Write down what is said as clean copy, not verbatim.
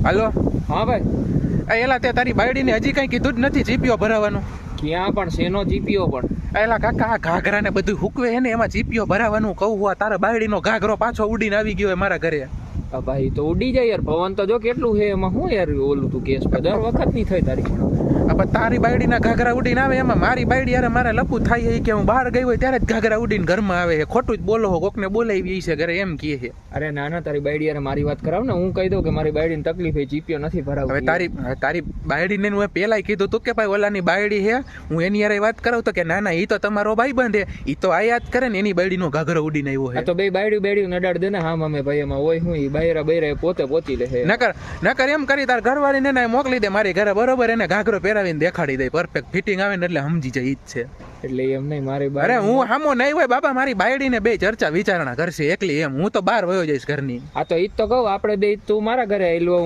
હાલો. હા ભાઈ. એલા તે તારી બાયડીને હજી કઈ કીધું જ નથી જીપીઓ ભરાવાનું? ક્યાં પણ શેનો જીપીઓ પણ? એલા કાકા આ ઘાઘરા ને બધું હુકવે હે ને એમાં જીપીઓ ભરાવાનું કહું હું તારા બાયડીનો ઘાઘરો પાછો ઉડીને આવી ગયો મારા ઘરે. ભાઈ તો ઉડી જાય યાર, પવન તો જો કેટલું હે એમાં. હું યાર ઓલું તું કેસ દર વખત નહીં થાય તારી પણ. તારી બાયડીના ઘાઘરા ઉડીને આવે એમાં મારી બાયડી યાર મારે લપુ થાય કે હું બહાર ગઈ હોય ત્યારે જ ઘાઘરા ઉડીને ઘરમાં આવે છે. ખોટું જ બોલો હો, કોકને બોલાવી છે ઘરે એમ કહે છે. અરે ના ના, તારી બાયડી યાર મારી વાત કરાવ ને, હું કહી દઉં કે મારી બાયડીને તકલીફ છે, જીપીઓ નથી ભરાવ. હવે તારી બાયડીને હું પેલાય કીધું તું કે ભાઈ ઓલાની બાયડી હે, હું એની યાર વાત કરાવ તો કે ના ના ઈ તો તમારો ભાઈ બંધ હે, ઈ તો આ યાદ કરે ને એની બાયડીનો ઘાઘરો ઉડીને આવ્યો હે. તો બે બાયડી નડાડ દે ને. હા મમ્મી ભાઈ એમાં હોય હું ઈ બાયરા પોતે પોતી લે. નકર એમ કરી તાર ઘરવાળીને ને મોકલી દે મારી ઘરે, બરોબર? એને ઘાઘરો પહેરાવીને દેખાડી દે, પરફેક્ટ ફિટિંગ આવે ને એટલે સમજી જાય ઈ જ છે. એટલે એમ નહીં મારી અરે હું હામો નહીં હોય બાબા, મારી બાયડીને બે ચર્ચા વિચારણા કરશે એકલી એમ. હું તો બહાર વયો જઈશ ઘરની. આ તો ઈ જ તો કહું, આપણે બે તું મારા ઘરે આવેલો